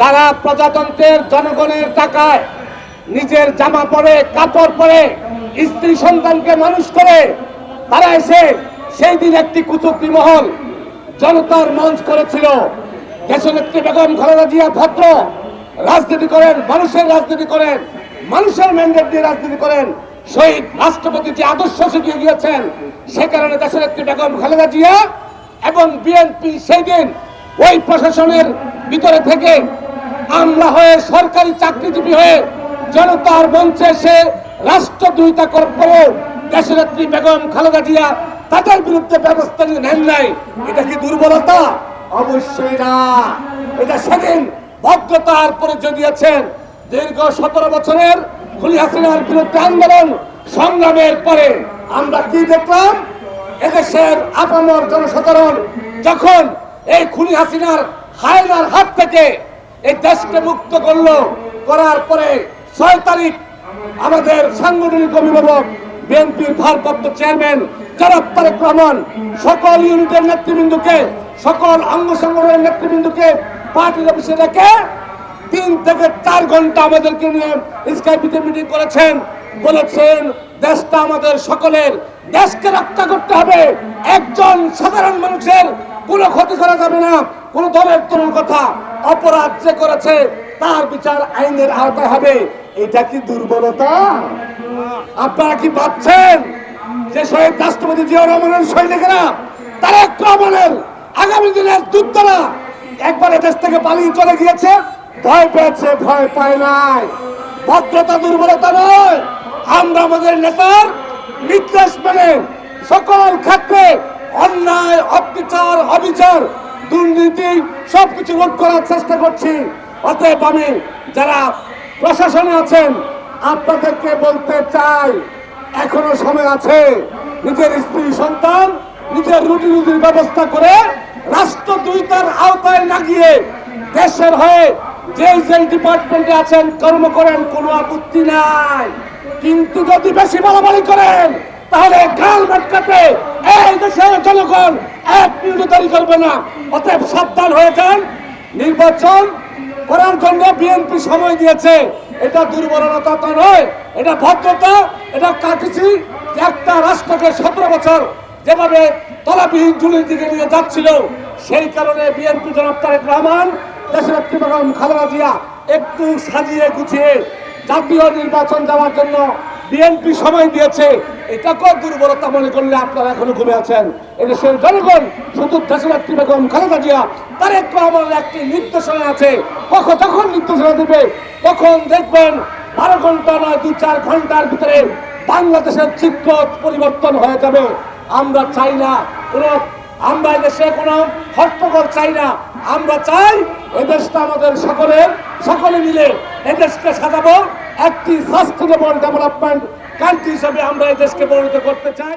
যারা প্রজাতন্ত্রের জনগণের টাকায় নিজের জামা পরে কাপড় পরে স্ত্রী সন্তানকে মানুষ করে, তারা এসে সেই দিন একটি কুচক্রী মহল জনতার মঞ্চ করেছিল। দেশনেত্রী বেগম খালেদা জিয়া ভদ্র রাজনীতি করেন, মানুষের রাজনীতি করেন, মানুষের ম্যান্ডেট দিয়ে রাজনীতি করেন। শহীদ রাষ্ট্রপতি যে আদর্শ শিখিয়ে গিয়েছেন, সে কারণে দেশনেত্রী বেগম খালেদা জিয়া এবং বিএনপি সেই দিন ওই প্রশাসনের ভিতরে থেকে আমলা হয়ে, সরকারি চাকরিজীবী হয়ে জনতার মঞ্চে এসে রাষ্ট্রদ্রোহিতা করার পরেও দেশনেত্রী বেগম খালেদা জিয়া তাদের বিরুদ্ধে ব্যবস্থা নেন নাই। এটা কি দুর্বলতা? অবশ্যই না। এটা সেদিন ভদ্রতার পরিচয় দিয়েছেন। দীর্ঘ 17 বছরের খুনি হাসিনার বিরুদ্ধে আন্দোলন সংগ্রামের পরে আমরা কি দেখলাম? এদেশের আপামর জনসাধারণ যখন এই খুনি হাসিনার হায়নার হাত থেকে এই দেশকে মুক্ত করলো, করার পরে 6 তারিখ আমাদের সাংগঠনিক অভিভাবক বিএনপির ভারপ্রাপ্ত চেয়ারম্যান জনাব তারেক রহমান সকল ইউনিটের নেতৃবৃন্দকে, সকল অঙ্গ সংগঠনের নেতৃবৃন্দকে পার্টির অফিসে রেখে 3 থেকে 4 ঘন্টা আমাদেরকে নিয়ে স্কাইপিতে মিটিং করেছেন। বলেছেন দেশটা আমাদের সকলের, দেশকে রক্ষা করতে হবে, একজন সাধারণ মানুষের কোনো ক্ষতি করা যাবে না, কোন দলের তরুণ কথা। অপরাধ যে করেছে তার বিচার আইনের আওতায় হবে। এটা কি দুর্বলতা? আপনারা কি ভাবছেন যে শহীদ রাষ্ট্রপতি জিয়াউর রহমানের সৈনিকেরা, তারেক রহমানের আগামী দিনের যোদ্ধারা একবারে দেশ থেকে পালিয়ে চলে গিয়েছে? ভয় পেয়েছে? ভয় পায় নাই। ভদ্রতা দুর্বলতা নয়। আমরা আমাদের নেতার নির্দেশ মেনে সকল ক্ষেত্রে অন্যায়, অত্যাচার, অবিচার, দুর্নীতি সবকিছু রোধ করার চেষ্টা করছি। অতএব আমি যারা প্রশাসনে আছেন আপনাদেরকে বলতে চাই, এখনো সময় আছে। নিজের স্ত্রী সন্তান, নিজের রুটি রুটির ব্যবস্থা করে রাষ্ট্রদ্রোহিতার আওতায় না গিয়ে দেশের হয়ে যে ডিপার্টমেন্টে আছেন কর্ম করেন, কোনো আপত্তি নাই। কিন্তু যদি বেশি বাড়াবাড়ি করেন তাহলে গাল মাটকাতে এই দেশের জনগণ 1 মিনিটও দেরি করবে না। অতএব সাবধান হয়ে যান। নির্বাচন করার জন্য বিএনপি সময় দিয়েছে, এটা দুর্বলতা তো নয়, এটা ভদ্রতা, এটা কাটিছি। একটা রাষ্ট্রকে 17 বছর যেভাবে তলাবিহীন জুলির দিকে নিয়ে যাচ্ছিল, সেই কারণে বিএনপি জনাব তারেক রহমান, দেশনেত্রী বেগম খালেদা জিয়া একটু সাজিয়ে গুছিয়ে জাতীয় নির্বাচন দেওয়ার জন্য বিএনপি সময় দিয়েছে। এটাকেও দুর্বলতা মনে করলে আপনারা এখনো ঘুরে আছেন। এদেশের জনগণ শুধু দেশনেত্রী বেগম খালেদা জিয়া, তারেক রহমানের একটি নির্দেশনা আছে। যখন নির্দেশনা দেবে তখন দেখবেন 12 ঘন্টা নয়, 2-4 ঘন্টার ভিতরে বাংলাদেশের চিত্র পরিবর্তন হয়ে যাবে। আমরা চাই না আমরা এদেশে কোনো হট্টগোল চাই না। আমরা চাই এদেশটা আমাদের সকলে মিলে এদেশকে সাজাবো, একটি সাস্টেনেবল ডেভেলপমেন্ট কান্ট্রি হিসেবে আমরা এদেশকে পরিণত করতে চাই।